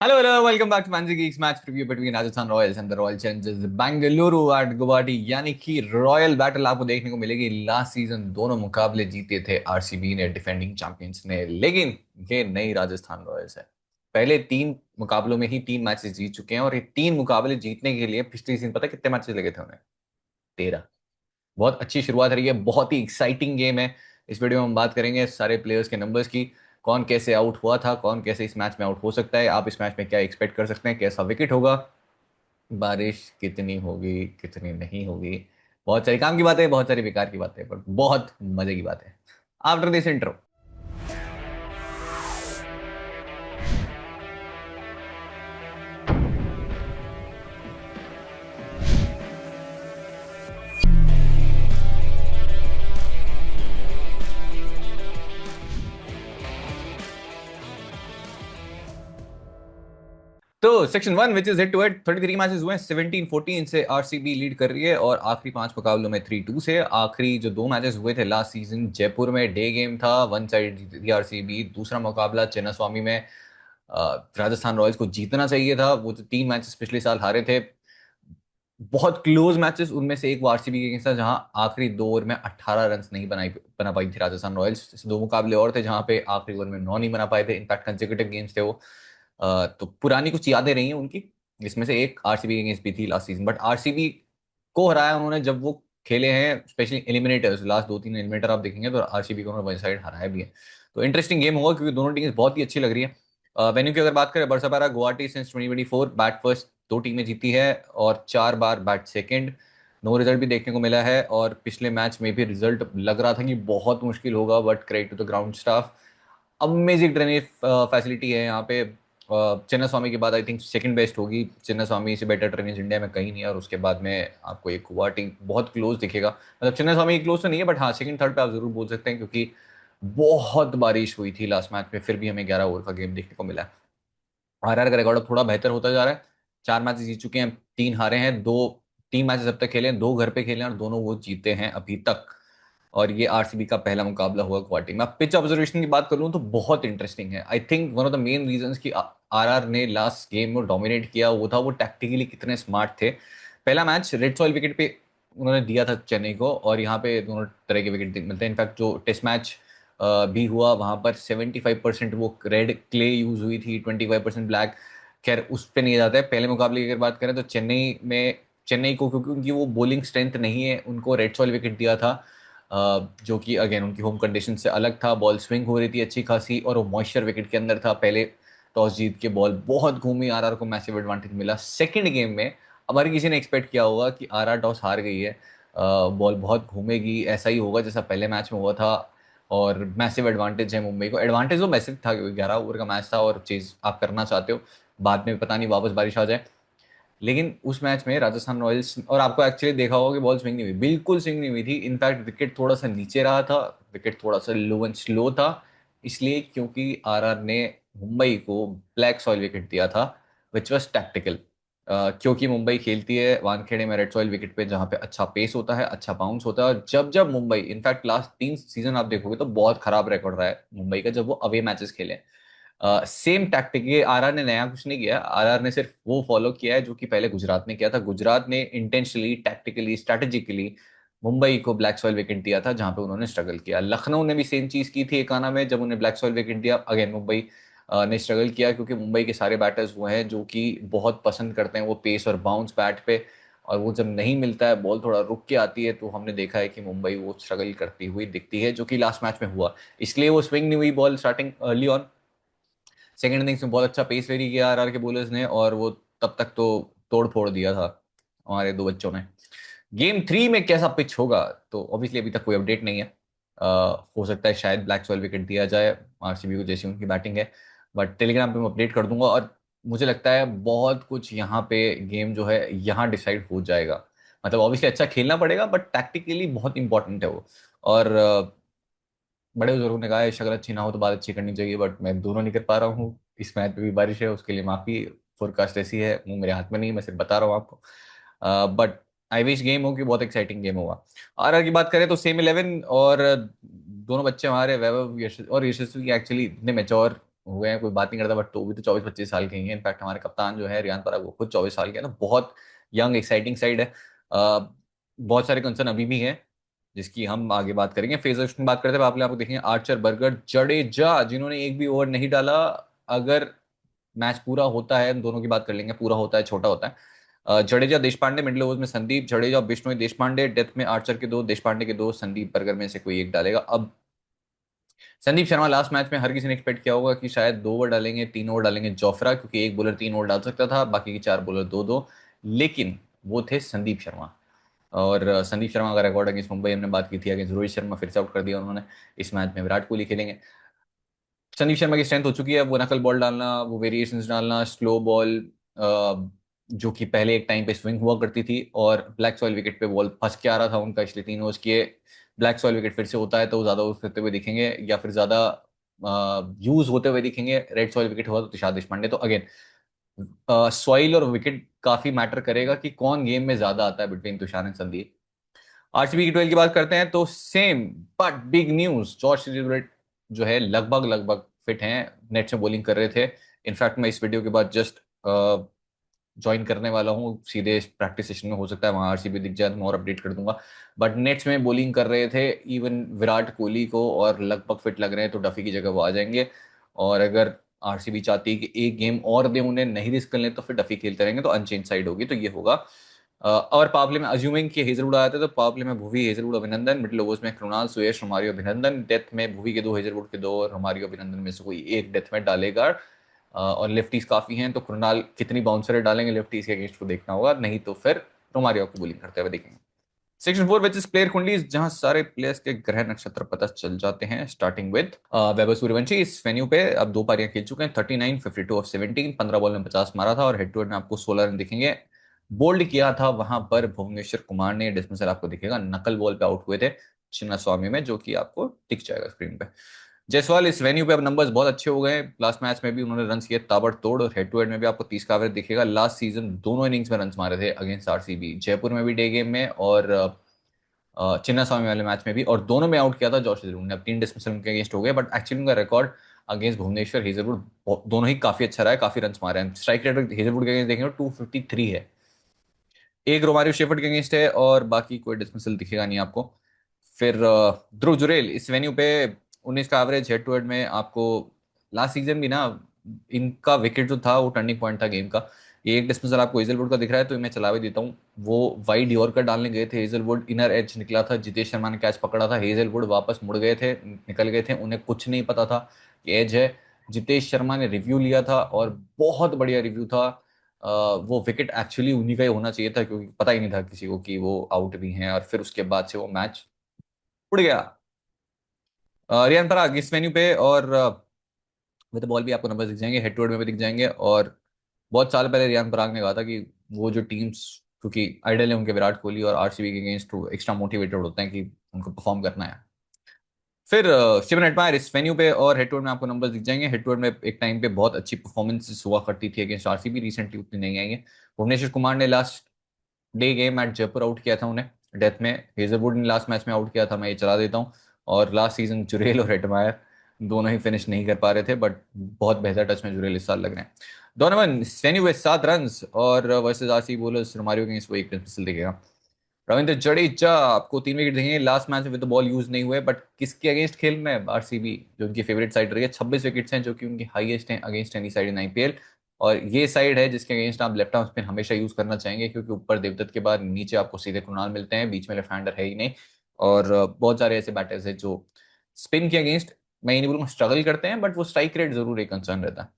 Hello, hello, welcome back to Manji Geeks match preview between Rajasthan Royals and the Royal Challengers Bengaluru at Guwahati। यानी कि royal battle आपको देखने को मिलेगी। Last season दोनों मुकाबले जीते थे आरसीबी ने, डिफेंडिंग चैंपियंस ने, लेकिन ये नई राजस्थान रॉयल्स है। पहले तीन मुकाबलों में ही तीन मैचेस जीत चुके हैं और ये तीन मुकाबले जीतने के लिए पिछले सीजन पता है कितने मैचेस लगे थे उन्हें? 13। बहुत अच्छी शुरुआत रही है, बहुत ही एक्साइटिंग गेम है। इस वीडियो में हम बात करेंगे सारे प्लेयर्स के नंबर्स की, कौन कैसे आउट हुआ था, कौन कैसे इस मैच में आउट हो सकता है, आप इस मैच में क्या एक्सपेक्ट कर सकते हैं, कैसा विकेट होगा, बारिश कितनी होगी कितनी नहीं होगी। बहुत सारी काम की बातें, बहुत सारी बेकार की बातें, पर बहुत मजे की बातें। After this intro. तो section one which is head to head, 33 matches हुए हैं, 17-14 से आरसीबी लीड कर रही है और आखिरी पांच मुकाबलों में 3-2 से। आखिरी जो दो मैचेस हुए थे लास्ट सीजन जयपुर में, डे गेम था, वन साइड जीती थी आरसीबी। दूसरा मुकाबला चिन्नास्वामी में राजस्थान रॉयल्स को जीतना चाहिए था। वो तो तीन मैचेस पिछले साल हारे थे, बहुत क्लोज मैचेस। उनमें से एक वो आरसीबी के अगेंस्ट था जहां आखिरी दो ओवर में 18 रन नहीं बना पाई थी राजस्थान रॉयल्स। दो मुकाबले और थे जहां पे आखिरी ओवर में 9 नहीं बना पाए थे। इनफैक्ट कंसेक्यूटिव गेम्स थे वो। तो पुरानी कुछ यादें रही हैं उनकी, जिसमें से एक आरसीबी के अगेंस्ट भी थी लास्ट सीजन। बट आरसीबी को हराया उन्होंने जब वो खेले हैं, स्पेशली एलिमिनेटर्स। लास्ट दो तीन एलिमिनेटर आप देखेंगे तो आरसीबी को उन्होंने वन साइड हराया भी है। तो इंटरेस्टिंग गेम होगा क्योंकि दोनों टीम्स बहुत ही अच्छी लग रही है। वेन्यू की अगर बात करें, Barsapara Guwahati since 2024 bat first दो टीमें जीती है और चार बार बैट सेकंड। नो रिजल्ट भी देखने को मिला है और पिछले मैच में भी रिजल्ट लग रहा था कि बहुत मुश्किल होगा, but credit to the ground staff. Amazing drainage facility है यहाँ पे। चिन्ना स्वामी के बाद आई थिंक सेकंड बेस्ट होगी। चिन्ना स्वामी से बेटर ड्रेनेज इंडिया में कहीं नहीं है और उसके बाद में आपको एक गुवाहाटी बहुत क्लोज दिखेगा। मतलब चिन्ना स्वामी क्लोज तो नहीं है, बट हाँ सेकंड थर्ड पे आप जरूर बोल सकते हैं क्योंकि बहुत बारिश हुई थी लास्ट मैच में, फिर भी हमें 11 ओवर का गेम देखने को मिला। आरआर का रिकॉर्ड अब थोड़ा बेहतर होता जा रहा है। चार मैचेस जीत चुके हैं, तीन हारे हैं, दो तीन मैचेस अब तक खेले हैं, दो घर पे खेले हैं और दोनों वो जीते हैं अभी तक। और ये आरसीबी का पहला मुकाबला हुआ गुवाहाटी में। पिच ऑब्जर्वेशन की बात करूं तो बहुत इंटरेस्टिंग है। I think one of the main reasons कि आरआर ने लास्ट गेम में डोमिनेट किया वो था वो टैक्टिकली कितने स्मार्ट थे। पहला मैच रेड सॉइल विकेट पे उन्होंने दिया था चेन्नई को और यहाँ पे दोनों तरह के विकेट मिलते हैं। इनफैक्ट जो टेस्ट मैच भी हुआ वहां पर 75% वो रेड क्ले यूज हुई थी, 25% ब्लैक। खैर उस पर नहीं जाता है। पहले मुकाबले की अगर बात करें तो चेन्नई को क्योंकि उनकी वो बॉलिंग स्ट्रेंथ नहीं है, उनको रेड सॉइल विकेट दिया था। जो कि अगेन उनकी होम कंडीशन से अलग था, बॉल स्विंग हो रही थी अच्छी खासी और वो मॉइस्चर विकेट के अंदर था। पहले टॉस जीत के बॉल बहुत घूमी, आरआर को मैसिव एडवांटेज मिला। सेकंड गेम में अब हर किसी ने एक्सपेक्ट किया होगा कि आरआर टॉस हार गई है, बॉल बहुत घूमेगी, ऐसा ही होगा जैसा पहले मैच में हुआ था और मैसिव एडवांटेज है मुंबई को। एडवांटेज तो मैसिव था क्योंकि 11 ओवर का मैच था और चीज आप करना चाहते हो, बाद में पता नहीं वापस बारिश आ जाए। लेकिन उस मैच में राजस्थान रॉयल्स, और आपको एक्चुअली देखा होगा कि बॉल स्विंग नहीं हुई, बिल्कुल स्विंग नहीं हुई थी। इनफैक्ट विकेट थोड़ा सा नीचे रहा था, विकेट थोड़ा सा लो एंड स्लो था, इसलिए क्योंकि आरआर ने मुंबई को ब्लैक सॉइल विकेट दिया था विच वॉज टैक्टिकल। क्योंकि मुंबई खेलती है वानखेड़े में रेड सॉइल विकेट पे जहाँ पे अच्छा पेस होता है, अच्छा बाउंस होता है। और जब जब मुंबई, इनफैक्ट लास्ट तीन सीजन आप देखोगे तो बहुत खराब रिकॉर्ड रहा है मुंबई का जब वो अवे मैचेस खेले। सेम टैक्टिक ये आरआर ने नया कुछ नहीं किया, आरआर ने सिर्फ वो फॉलो किया है जो कि पहले गुजरात ने किया था। गुजरात ने इंटेंशनली, टैक्टिकली, स्ट्रैटेजिकली मुंबई को ब्लैक सॉइल विकेट दिया था जहां पे उन्होंने स्ट्रगल किया। लखनऊ ने भी सेम चीज की थी एकाना में, जब उन्हें ब्लैक सॉइल विकेट दिया अगेन मुंबई ने स्ट्रगल किया क्योंकि मुंबई के सारे बैटर्स वो हैं जो कि बहुत पसंद करते हैं वो पेस और बाउंस बैट पे। और वो जब नहीं मिलता है, बॉल थोड़ा रुक के आती है, तो हमने देखा है कि मुंबई वो स्ट्रगल करती हुई दिखती है, जो कि लास्ट मैच में हुआ। इसलिए वो स्विंग नहीं हुई ball starting early on. Second innings में बहुत अच्छा पेस वेरी किया आरआर के बॉलर्स ने और वो तब तक तो तोड़ फोड़ दिया था हमारे दो बच्चों ने। गेम थ्री में कैसा पिच होगा तो ऑब्वियसली अभी तक कोई अपडेट नहीं है। हो सकता है शायद ब्लैक सॉइल विकेट दिया जाए आरसीबी को जैसी उनकी बैटिंग है, बट टेलीग्राम पे मैं अपडेट कर दूंगा। और मुझे लगता है बहुत कुछ यहाँ पे गेम जो है यहाँ डिसाइड हो जाएगा। मतलब ऑब्वियसली अच्छा खेलना पड़ेगा बट टैक्टिकली बहुत इंपॉर्टेंट है वो। और बड़े बुजुर्गों ने कहा है शक्ल अच्छी ना हो तो बात अच्छी करनी चाहिए, बट मैं दोनों नहीं कर पा रहा हूँ। इस मैच पे भी बारिश है, उसके लिए माफी। फोरकास्ट ऐसी है, मुंह मेरे हाथ में नहीं, मैं सिर्फ बता रहा हूँ आपको। बट आई विश गेम हो कि बहुत एक्साइटिंग गेम होगा। आरआर की बात करें तो सेम 11 और दोनों बच्चे हमारे वैभव और यशस्वी एक्चुअली इतने मेच्योर हुए हैं, कोई बात नहीं करता, बट तो भी तो 24-25 साल के ही हैं। इनफैक्ट हमारे कप्तान जो है रियान पराग, वो खुद 24 साल के हैं, तो बहुत यंग एक्साइटिंग साइड है। बहुत सारे कंसर्न अभी भी हैं, जिसकी हम आगे बात करेंगे। फेजर्स की बात करते हैं, आपने आपको देखेंगे आर्चर, बर्गर, जडेजा, जिन्होंने एक भी ओवर नहीं डाला। अगर मैच पूरा होता है, हम दोनों की बात कर लेंगे, पूरा होता है छोटा होता है। जडेजा, देशपांडे, मिडिल ओवर्स में संदीप, जडेजा, बिश्नोई, देशपांडे, डेथ में आर्चर के दो, देशपांडे के दो, संदीप, बर्गर में से कोई एक डालेगा। अब संदीप शर्मा, लास्ट मैच में हर किसी ने एक्सपेक्ट किया होगा कि शायद 2 ओवर डालेंगे, 3 ओवर डालेंगे जोफ्रा, क्योंकि एक बॉलर 3 ओवर डाल सकता था, बाकी के 4 बॉलर 2-2। लेकिन वो थे संदीप शर्मा। और संदीप शर्मा का रिकॉर्ड अगेंस्ट मुंबई हमने बात की थी, अगेंस्ट रोहित शर्मा फिर से आउट कर दिया उन्होंने। इस मैच में विराट कोहली खेलेंगे। संदीप शर्मा की स्ट्रेंथ हो चुकी है वो नकल बॉल डालना, वो वेरिएशंस डालना, स्लो बॉल, जो कि पहले एक टाइम पे स्विंग हुआ करती थी, और ब्लैक सॉइल विकेट पे बॉल फंस के आ रहा था उनका, इसलिए 3 ओवर्स किए। ब्लैक सॉइल विकेट फिर से होता है तो ज्यादा ओवर्स करते हुए दिखेंगे, या फिर ज्यादा यूज होते हुए दिखेंगे। रेड सॉइल विकेट हुआ तो तुषार देशपांडे। तो अगेन सॉइल और विकेट काफी मैटर करेगा कि कौन गेम में ज्यादा आता है between Tushar and Sandeep. RCB की 12 की बात करते हैं तो same but big news, George Hazlewood जो है लगभग लगभग फिट हैं, नेट से बॉलिंग कर रहे थे। इनफैक्ट मैं इस वीडियो के बाद जस्ट ज्वाइन करने वाला हूँ, सीधे प्रैक्टिस सेशन में, हो सकता है वहाँ आरसीबी दिख जाए तो मैं और अपडेट कर दूंगा। बट नेट्स में बॉलिंग कर रहे थे इवन विराट कोहली को, और लगभग फिट लग रहे हैं, तो डफी की जगह वो आ जाएंगे। और अगर आरसीबी चाहती है कि एक गेम और दे उन्हें, नहीं रिस्क कर लें, तो फिर डफी खेलते रहेंगे, तो अनचेंज साइड होगी, तो ये होगा। और पावर प्ले में अज्यूमिंग कि हेजलवुड आया था, तो पावर प्ले में भुवी, हेजलवुड, अभिनंदन, मिडिल ओवर्स में कृणाल, सुयश, रोमारियो, अभिनंदन, डेथ में भुवी के दो, हेजलवुड के दो, और रोमारियो, अभिनंदन में से कोई एक डेथ में डालेगा। और लेफ्टीज काफी हैं, तो कृणाल कितनी बाउंसरें डालेंगे लेफ्टीज के अगेंस्ट को देखना होगा, नहीं तो फिर रोमारियो को बोलिंग करते हुए देखेंगे। सेक्शन 4 विच इज प्लेयर कुंडलीज, जहां सारे प्लेयर्स के ग्रह नक्षत्र पता चल जाते हैं, स्टार्टिंग विद वैभव सूर्यवंशी। इस वेन्यू पे अब 2 पारियां खेल चुके हैं, 39, 52 ऑफ 17, 15 बॉल में 50 मारा था, और हेड टू हेड में आपको 16 रन दिखेंगे। बोल्ड किया था वहां पर भुवनेश्वर कुमार ने, डिसमिसल आपको दिखेगा, नकल बॉल पे आउट हुए थे चिन्ना स्वामी में, जो कि आपको दिख जाएगा स्क्रीन पे। जायसवाल, इस वेन्यू पे अब नंबर्स बहुत अच्छे हो गए, लास्ट मैच में भी उन्होंने रन किए ताबड़तोड़, और हेड टू हेड में भी आपको 30 का एवरेज दिखेगा। लास्ट सीजन दोनों इनिंग्स में रन मारे थे अगेंस्ट आरसीबी, जयपुर में भी डे गेम में, और चिन्ना स्वामी वाले मैच में भी, और दोनों में आउट किया था जॉश हेजलवुड ने। अब 3 डिसमिसल उनके अगेंस्ट हो गए, बट एक्चुअली उनका रिकॉर्ड अगेंस्ट भुवनेश्वर, हेजलवुड दोनों ही काफी अच्छा रहा है, काफी रन मारे हैं। स्ट्राइक रेट हेजलवुड के अगेंस्ट देखेंगे तो 253 है, एक रोमारियो शेफर्ड के अगेंस्ट है, और बाकी कोई डिसमिसल दिखेगा नहीं आपको। फिर ध्रुव जुरेल, इस वेन्यू पे 19 का एवरेज, हेड टू हेड में आपको लास्ट सीजन भी ना, इनका विकेट जो था वो टर्निंग पॉइंट था गेम का। ये एक डिसमिसल आपको हेजलवुड का दिख रहा है, तो मैं चला भी देता हूँ। वो वाइड यॉर्कर डालने गए थे हेजलवुड, इनर एज निकला था, जितेश शर्मा ने कैच पकड़ा था, हेजलवुड वापस मुड़ गए थे, निकल गए थे, उन्हें कुछ नहीं पता था कि एज है। जितेश शर्मा ने रिव्यू लिया था, और बहुत बढ़िया रिव्यू था। वो विकेट एक्चुअली उन्हीं का ही होना चाहिए था, क्योंकि पता ही नहीं था किसी को कि वो आउट भी हैं, और फिर उसके बाद से वो मैच उड़ गया। रियान पराग इस वेन्यू पे, और विद बॉल भी आपको नंबर दिख जाएंगे, हेड टू हेड में भी दिख जाएंगे। और बहुत साल पहले रियान पराग ने कहा था कि वो जो टीम्स, क्योंकि आइडल है उनके विराट कोहली, और आरसीबी के अगेंस्ट एक्स्ट्रा मोटिवेटेड होते हैं कि उनको परफॉर्म करना है। फिर शिवन एटमायर इस वेन्यू पे, और हेड टू हेड में आपको नंबर्स दिख जाएंगे। हेड टू हेड में एक टाइम पे बहुत अच्छी परफॉर्मेंसेस हुआ करती थी अगेंस्ट आरसीबी, रिसेंटली उतनी नहीं आई है। भुवनेश्वर कुमार ने last day game at Jaipur out किया था उन्हें डेथ में, हेजलवुड ने लास्ट मैच में आउट किया था, मैं ये चला देता हूँ। और लास्ट सीजन जुरेल और एटमायर दोनों ही फिनिश नहीं कर पा रहे थे, बट बहुत बेहतर टच में जुरेल इस साल लग रहे हैं। डोनोवन वेन्यू में 7 रन, और वर्सेस आरसीबी बॉलर्स रोमारियो के अगेंस्ट वो एक डिसमिसल दिखेगा। रविंद्र जडेजा आपको 3 विकेट देंगे, लास्ट मैच में विद बॉल यूज नहीं हुए, बट किसके अगेंस्ट खेल में, आरसीबी जो उनकी फेवरेट साइड रही है, 26 विकेट्स हैं, जो कि उनकी हाईएस्ट हैं against any side in IPL. और ये साइड है जिसके अगेंस्ट आप लेफ्ट आर्म स्पिन हमेशा यूज करना चाहेंगे, क्योंकि ऊपर देवदत्त के बाद नीचे आपको सीधे कुणाल मिलते हैं, बीच में लेफ्ट हैंडर है ही नहीं। और बहुत सारे ऐसे बैटर्स हैं जो स्पिन के अगेंस्ट, मैं ये नहीं बोलूंगा स्ट्रगल करते हैं, बट वो स्ट्राइक रेट जरूर एक कंसर्न रहता है।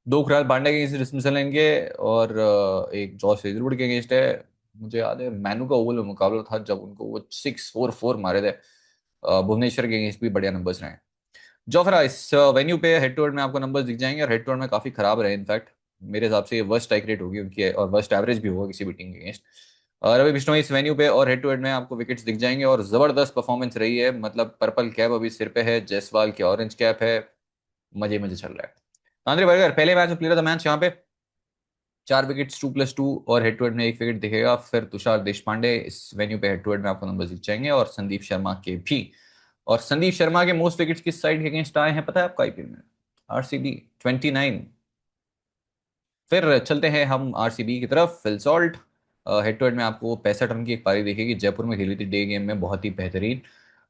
2 खुराल पांड्या के अगेंस्ट डिसमिसल लेंगे, और एक जॉस हेजलवुड के अगेंस्ट है। मुझे याद है मैनू का ओवल में मुकाबला था जब उनको वो 6-4-4 मारे थे। भुवनेश्वर के अगेंस्ट भी बढ़िया नंबर्स रहे। जोफ्रा इस वेन्यू पे हेड टू हेड में आपको नंबर्स दिख जाएंगे, और हेड टू हेड में काफी खराब रहे इनफैक्ट, मेरे हिसाब से ये वर्स्ट स्ट्राइक रेट होगी उनकी, और वर्स्ट एवरेज भी होगा किसी भी टीम के अगेंस्ट। रवि बिश्नोई इस वेन्यू पे और हेड टू हेड में आपको विकेट्स दिख जाएंगे, और जबरदस्त परफॉर्मेंस रही है, मतलब पर्पल कैप अभी सिर पे है, जायसवाल की ऑरेंज कैप है, मजे मजे चल रहा है। आंद्रे बर्गर पहले मैच में प्लेयर ऑफ द मैच यहाँ पे, 4 विकेट्स, 2+2, और हेड टू हेड में 1 विकेट दिखेगा। फिर तुषार देशपांडे इस वेन्यू पे हेड टू हेड में आपको नंबर दिख जाएंगे, और संदीप शर्मा के भी। और संदीप शर्मा के मोस्ट विकेट्स किस साइड के अगेंस्ट आए हैं पता है आपको आईपीएल में? आरसीबी 29। फिर चलते हैं हम आरसीबी की तरफ। Phil Salt head to head में आपको 65 रन की एक पारी दिखेगी, जयपुर में खेली थी डे गेम में, बहुत ही बेहतरीन।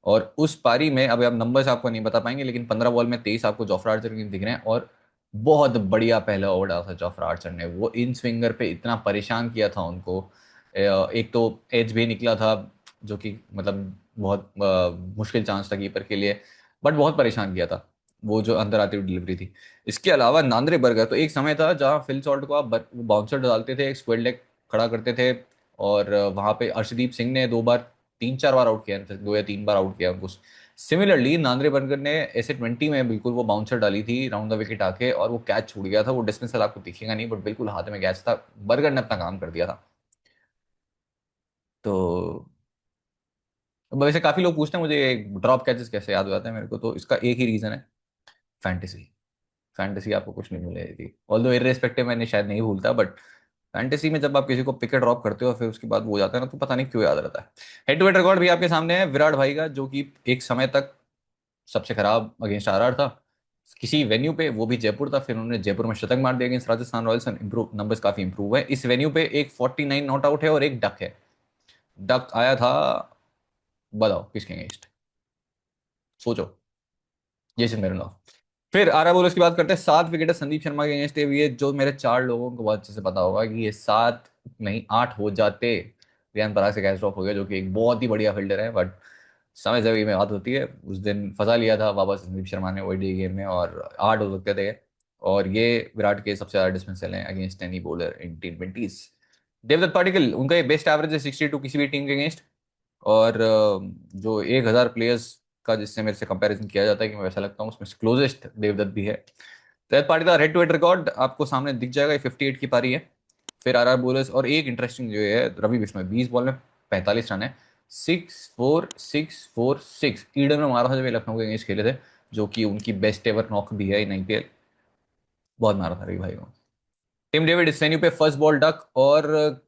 और उस पारी में अभी आप नंबर्स आपको नहीं बता पाएंगे, लेकिन 15 बॉल में 23 आपको जोफ्रा आर्चर के दिख रहे हैं। और बहुत बढ़िया पहला ओवर डाला था जोफ्रा आर्चर ने, वो इन स्विंगर पे इतना परेशान किया था उनको। एक तो एज भी निकला था, जो कि मतलब बहुत मुश्किल चांस था कीपर के लिए, बट बहुत परेशान किया था वो जो अंदर आती हुई डिलीवरी थी। इसके अलावा नांद्रे बर्गर, तो एक समय था जहां फिल सॉल्ट को आप बाउंसर डालते थे, एक स्क्वेयर लेग खड़ा करते थे, और वहां पे अर्शदीप सिंह ने 2 बार, 3-4 बार आउट किया, 2 या 3 बार आउट किया उनको। सिमिलरली नांद्रे बर्गर ने ऐसे 20 में बिल्कुल वो बाउंसर डाली थी राउंड द विकेट आके, और वो कैच छूट गया था। वो डिस्मिसल आपको दिखेगा नहीं, बट बिल्कुल हाथ में कैच था, बर्गर ने अपना काम कर दिया था। तो वैसे काफी लोग पूछते हैं मुझे ड्रॉप कैचेस कैसे याद हो जाते हैं मेरे को, तो इसका एक ही रीजन है, फैंटेसी। फैंटेसी आपको कुछ नहीं मिलेगी, ऑल्दो इररेस्पेक्टिव मैंने शायद नहीं भूलता, बट फैंटेसी में जब आप किसी को पिक ड्रॉप करते हो फिर उसके बाद वो हो जाता है ना, तो पता नहीं क्यों याद रहता है। हेड टू हेड रिकॉर्ड भी आपके सामने है विराट भाई का, जो कि एक समय तक सबसे खराब अगेंस्ट आरआर था किसी वेन्यू पे, वो भी जयपुर था। फिर उन्होंने जयपुर में शतक मार दिया against Rajasthan Royals, improve numbers काफी इंप्रूव है इस वेन्यू पे। एक 49 नॉट आउट है और एक डक है। डक आया था, बताओ किसके अगेंस्ट, सोचो। जेसन मेरिनॉफ। फिर आरआर बोलर्स की बात करते हैं, 7 विकेट संदीप शर्मा के अगेंस्ट है ये, जो मेरे 4 लोगों को बहुत अच्छे से पता होगा कि ये 7 नहीं 8 हो जाते। रियान पराग से कैच ड्रॉप हो गया, जो कि एक बहुत ही बढ़िया फील्डर है, बट समय जरूरी में बात होती है। उस दिन फंसा लिया था वापस संदीप शर्मा ने वही गेम में, और 8 हो सकते थे। और ये विराट के सबसे ज्यादा डिस्मिसल हैं against any bowler in T20s। Devdutt Padikkal, उनका ये बेस्ट एवरेज है 62 किसी भी टीम के अगेंस्ट। और जो 1,000 प्लेयर्स का जिससे मेरे से कंपैरिजन किया जाता है कि मैं वैसा लगता हूँ, उसमें क्लोजेस्ट देवदत्त भी है। Devdutt Patidar head to head record आपको सामने दिख जाएगा, ये 58 की पारी है। फिर आरआर बोलर्स, और एक इंटरेस्टिंग जो है रवि बिश्नोई, 20 बॉल में 45 रन है। 6-4-6-4-6 ईडन में मारा था जब ये लखनऊ के अगेंस्ट खेले थे, जो कि उनकी बेस्ट एवर नॉक भी है इन आईपीएल। बहुत मारा था रवि भाई को। टिम डेविड इस वेन्यू पे फर्स्ट बॉल डक, और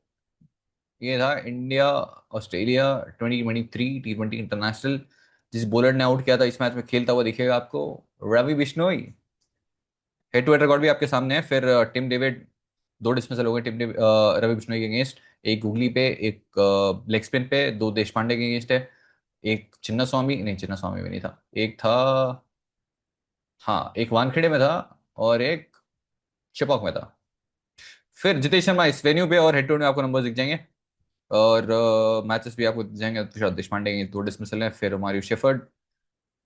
ये था इंडिया ऑस्ट्रेलिया 2023 T20 इंटरनेशनल। जिस बॉलर ने आउट किया था इस मैच में खेलता हुआ दिखेगा आपको, Ravi Bishnoi. Head to head record भी आपके सामने है। फिर टिम डेविड, 2 डिस्मिसल हो गए रवि बिश्नोई के अगेंस्ट। एक गुगली पे, एक लेग स्पिन पे, 2 देश पांडे के अगेंस्ट है। एक चिन्ना स्वामी, नहीं चिन्ना स्वामी भी नहीं था, एक था, हाँ एक वानखेड़े में था, और एक चिपॉक में था। फिर जितेश शर्मा इस वेन्यू पे, और हेड टू हेड में आपको नंबर दिख जाएंगे। और मैचेस भी आपको दिख जाएंगे, तुषार देशपांडे के 2 डिसमिसल हैं। फिर मारियो शेफर्ड,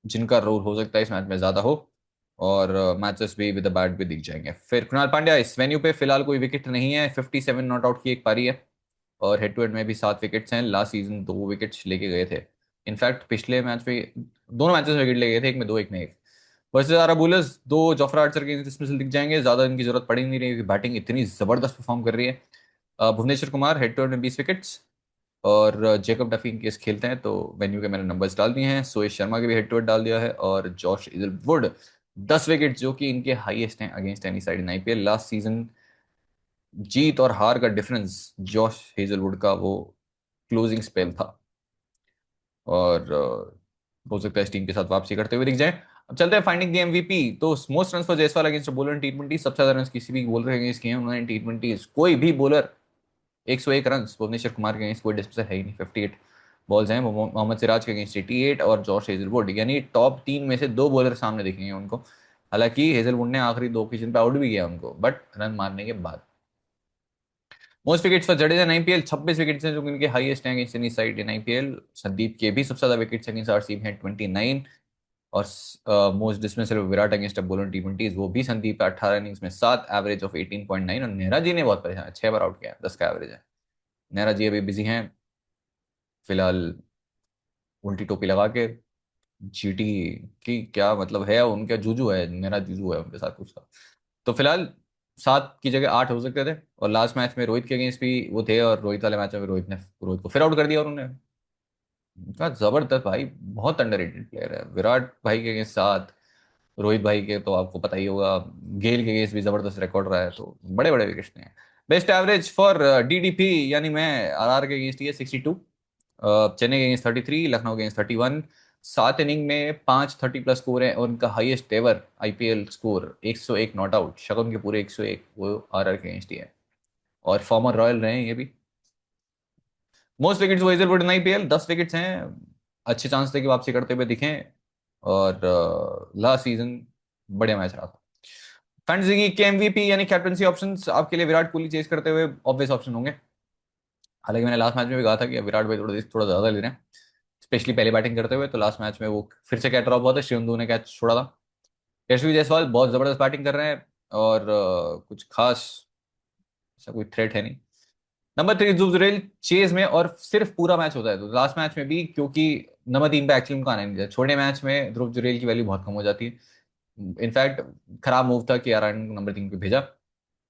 जिनका रोल हो सकता है इस मैच में ज्यादा हो। और मैचेस भी विद द बैट भी दिख जाएंगे। फिर कृणाल पांड्या इस वेन्यू पे फिलहाल कोई विकेट नहीं है, 57 नॉट आउट की एक पारी है। और हेड टू हेड में भी 7 विकेट्स हैं, लास्ट सीजन 2 विकेट्स लेके गए थे। इनफैक्ट पिछले मैच में दोनों मैचेस में विकेट ले गए थे, एक में 2 एक में 1। वर्सेस आरा बुलर्स, 2 जोफ्रा आर्चर के डिसमिसल दिख जाएंगे, ज्यादा इनकी जरूरत पड़ी नहीं रही क्योंकि बैटिंग इतनी जबरदस्त परफॉर्म कर रही है। Bhuvneshwar Kumar head to head में 20 विकेट्स, और जेकब डफी इन केस खेलते हैं तो वेन्यू के मैंने नंबर्स डाल दिए हैं। सुयश शर्मा के भी हेड टू हेड डाल दिया है, और जॉश हेजलवुड 10 विकेट, जो कि इनके हाईएस्ट हैं against any side in IPL. Last season जीत और हार का डिफरेंस जॉश हेजलवुड का वो क्लोजिंग स्पेल था। और हो सकता है इस टीम के साथ वापसी करते हुए दिख जाए। अब चलते हैं फाइंडिंग द एमवीपी। तो most run for Jaiswal against bowler in T20, सबसे ज्यादा रन किसी भी बॉलर अगेंस्ट किए हैं उन्होंने T20, कोई भी बॉलर। 101 रन भुवनेश्वर कुमार के अगेंस्ट, कोई डिस्मिसल है ही नहीं। 58 बॉल्स हैं। मोहम्मद सिराज के अगेंस्ट 88, और जॉश हेजलवुड, यानी टॉप 3 में से 2 बॉलर सामने दिखेंगे उनको। हालांकि हेजलवुड ने आखिरी 2 ओकेजन पे आउट भी किया उनको, बट रन मारने के बाद। Most wickets for Jadeja in IPL, 26 wickets हैं, जो इनके हाईएस्ट हैं against any side in IPL. Sandeep के भी सबसे ज्यादा विकेट्स अगेंस्ट आरसीबी हैं 29। और most dismissal Virat against bowler T20, वो भी संदीप का 18 इनिंग्स में 7, एवरेज ऑफ 18.9। और नेहरा जी ने बहुत परेशान, 6 बार आउट किया, 10 का एवरेज है। नेहरा जी अभी बिजी हैं फिलहाल, उल्टी टोपी लगा के। जीटी की क्या मतलब है, उनका जूजू है, मेरा जूजू है उनके साथ कुछ का। तो फिलहाल 7 की जगह 8 हो सकते थे। और लास्ट मैच में रोहित के अगेंस्ट भी वो थे, और रोहित वाले मैच में भी रोहित को फिर आउट कर दिया, और उन्होंने इतना जबरदस्त भाई, बहुत अंडररेटेड प्लेयर है विराट भाई के अगेंस्ट 7। रोहित भाई के तो आपको पता ही होगा, गेल के अगेंस्ट भी जबरदस्त रिकॉर्ड रहा है, तो बड़े बड़े विकेट्स हैं। बेस्ट एवरेज फॉर डीडीपी, यानी मैं आरआर के अगेंस्ट ही है 62, चेन्नई के अगेंस्ट 33, लखनऊ के अगेंस्ट 31, 7 इनिंग में 5 30+ स्कोर है और उनका highest ever IPL score 101 not out, शगुन के पूरे 101 वो आरआर के अगेंस्ट ही है। और फॉर्मर रॉयल रहे हैं ये भी। मोस्ट विकेट्स वो इजर वुड इन आईपीएल 10 विकेट्स हैं। अच्छे चांस थे कि वापसी करते हुए दिखें। और लास्ट सीजन बढ़िया मैच रहा था। फैंटेसी की एमवीपी यानी कैप्टनसी ऑप्शंस आपके लिए विराट कोहली चेस करते हुए ऑब्वियस ऑप्शन होंगे। हालांकि मैंने लास्ट मैच में भी कहा था कि विराट भाई थोड़ा थोड़ा ज्यादा ले रहे हैं, स्पेशली पहले बैटिंग करते हुए। तो लास्ट मैच में वो फिर से कैच ड्रॉप हुआ था, शिवम ने कैच छोड़ा था। यशवी जायसवाल बहुत जबरदस्त बैटिंग कर रहे हैं और कुछ खास ऐसा कोई थ्रेट है नहीं। नंबर 3 जुजरेल चेज में, और सिर्फ पूरा मैच होता है तो लास्ट मैच में भी, क्योंकि नंबर 3 पे एक्चुअली उनको आना नहीं था। छोटे मैच में ध्रुव जुरेल की वैल्यू बहुत कम हो जाती है। इनफैक्ट खराब मूव था कि आर नंबर 3 पे भेजा,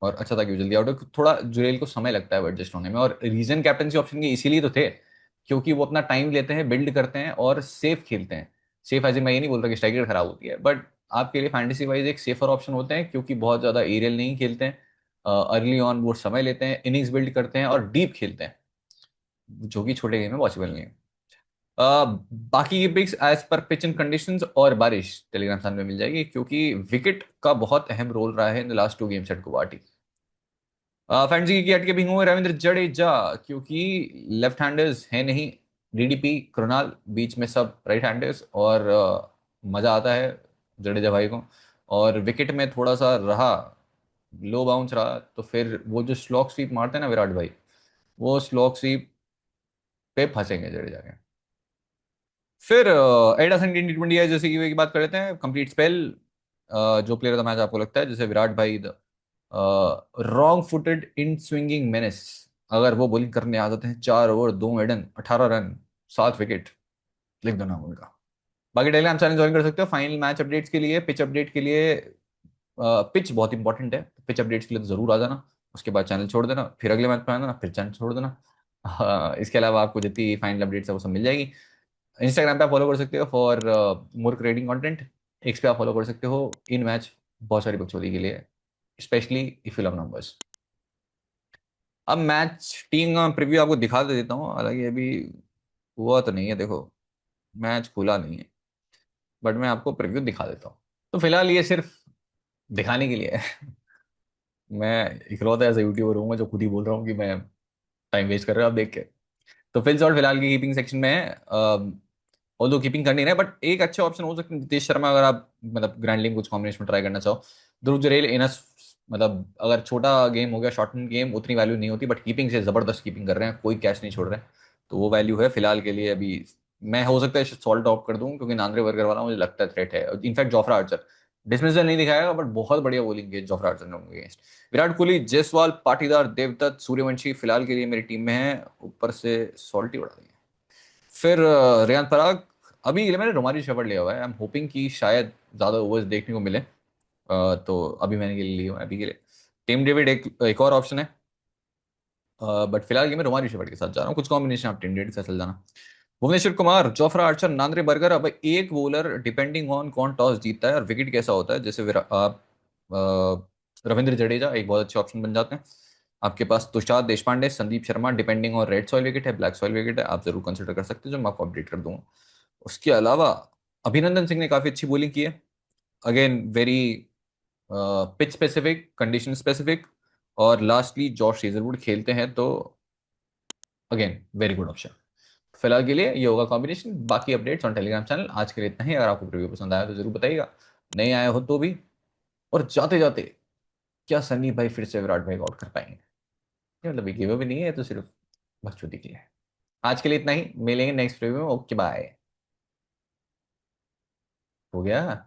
और अच्छा था कि वो जल्दी आउट हो। थोड़ा जुरेल को समय लगता है एडजस्ट होने में, और रीजन कैप्टनसी ऑप्शन के इसीलिए तो थे क्योंकि वो अपना टाइम लेते हैं, बिल्ड करते हैं और सेफ खेलते हैं। सेफ एज मैं ये नहीं बोल रहा कि स्ट्राइक रेट खराब होती है, बट आपके लिए फैंटेसी वाइज एक सेफर ऑप्शन होते हैं क्योंकि बहुत ज्यादा एरियल नहीं खेलते हैं। अर्ली ऑन वो समय लेते हैं, इनिंग्स बिल्ड करते हैं और डीप खेलते हैं, जो कि छोटे गेम में पॉसिबल नहीं है। बाकी ये picks as per pitch and conditions और बारिश टेलीग्राम चैनल में मिल जाएगी, क्योंकि विकेट का बहुत अहम रोल रहा है in the last 2 games eight Guwahati. Fantasy की अटके भी हुए रविंद्र जडेजा, क्योंकि लेफ्ट हैंडर्स है नहीं। डीडीपी कृणाल बीच में सब राइट हैंडर्स, और मजा आता है जडेजा भाई को। और विकेट में थोड़ा सा रहा, लो बाउंस रहा, तो फिर वो जो स्लॉक स्वीप मारते हैं ना विराट भाई, वो स्लॉक स्वीप पे फंसेंगे जडेजा के। फिर एंडरसन T20 है जैसे कि की बात कर लेते हैं कंप्लीट स्पेल। जो प्लेयर ऑफ द मैच आपको लगता है, जैसे विराट भाई, रॉन्ग फुटेड इन स्विंगिंग मेनेस। अगर वो बॉलिंग करने आ जाते हैं, 4 ओवर 2 मेडन 18 रन 7 विकेट, लिख दो नाम उनका। बाकी टेलीग्राम चैनल ज्वाइन कर सकते हो फाइनल मैच अपडेट्स के लिए, पिच अपडेट के लिए। पिच बहुत इंपॉर्टेंट है, पिच अपडेट्स के लिए तो जरूर आ जाना। उसके बाद चैनल छोड़ देना, फिर अगले मैच पर आना, फिर चैनल छोड़ देना। इसके अलावा आपको जितनी फाइनल अपडेट्स है वो सब मिल जाएगी। इंस्टाग्राम पे आप फॉलो कर सकते हो for more creating content. X पे आप फॉलो कर सकते हो इन मैच बहुत सारी बकचोदी के लिए, specially if you love numbers. अब मैच टीम का प्रीव्यू आपको दिखा दे देता हूँ, हालांकि अभी हुआ तो नहीं है, देखो मैच खुला नहीं है, बट मैं आपको प्रीव्यू दिखा देता हूँ। तो फिलहाल ये सिर्फ दिखाने के लिए है। मैं इकलौता ऐसा यूट्यूबर हूँ जो खुद ही बोल रहा हूँ कि मैं टाइम वेस्ट कर रहा हूँ आप देख के। तो फिल शॉट फिलहाल की कीपिंग सेक्शन में है। ऑल्दो कीपिंग करनी है, बट एक अच्छा ऑप्शन हो सकता है नितीश शर्मा, अगर आप मतलब ग्रैंडलिंग कुछ कॉम्बिनेशन में ट्राई करना चाहो। ध्रुव जुरेल इनस, मतलब अगर छोटा गेम हो गया, शॉर्टन गेम, उतनी वैल्यू नहीं होती, बट कीपिंग से जबरदस्त कीपिंग कर रहे हैं, कोई कैच नहीं छोड़ रहे हैं, तो वो वैल्यू है फिलहाल के लिए अभी। मैं हो सकता है सॉल्ट ऑफ कर दूं क्योंकि नांद्रे बर्गर वाला मुझे लगता है थ्रेट है। इनफैक्ट जोफ्रा आर्चर डिसमिसल नहीं दिखाएगा, बट बहुत बढ़िया बॉलिंग है जोफ्रा आर्चर ने उनके अगेंस्ट। विराट कोहली, जायसवाल, पाटीदार, देवदत्त, सूर्यवंशी फिलहाल के लिए मेरी टीम में है, ऊपर से सॉल्टी बढ़ा दी। फिर रियान पराग, अभी के लिए मैंने रोमारी शेफर्ड लिया हुआ है। आई एम होपिंग कि शायद ज़्यादा ओवर्स देखने को मिले। तो अभी मैंने के लिए लिया हुआ है अभी के लिए। टीम डेविड एक और ऑप्शन है, बट फिलहाल ये मैं रोमारी शेफर्ड के साथ जा रहा हूँ। कुछ कॉम्बिनेशन आप टीम डेविड के साथ चल जाना। Bhuvneshwar Kumar, Jofra Archer, Nandre Burger. अब एक बॉलर डिपेंडिंग ऑन कौन टॉस जीतता है और विकेट कैसा होता है, जैसे आप रविंद्र जडेजा एक बहुत अच्छे ऑप्शन बन जाते हैं। आपके पास Tushar Deshpande, Sandeep Sharma, depending on red soil wicket है, ब्लैक सॉइल विकेट है, आप जरूर कंसिडर कर सकते हो, जो मैं आपको अपडेट कर दूंगा। उसके अलावा अभिनंदन सिंह ने काफी अच्छी बॉलिंग की है, again very pitch specific, condition specific. और लास्टली जॉश हेजलवुड खेलते हैं तो अगेन वेरी गुड ऑप्शन। फिलहाल के लिए ये होगा कॉम्बिनेशन। बाकी अपडेट्स ऑन टेलीग्राम चैनल। आज के लिए इतना ही। अगर आपको प्रीव्यू पसंद आया तो जरूर बताइएगा, नहीं आया हो तो भी। और जाते जाते, क्या सन्नी भाई फिर से विराट भाई को आउट कर पाएंगे? ये मतलब ये गिव भी नहीं है, ये तो सिर्फ बकचोदी के लिए है। आज के लिए इतना ही, मिलेंगे नेक्स्ट प्रीव्यू में। Okay bye. हो गया।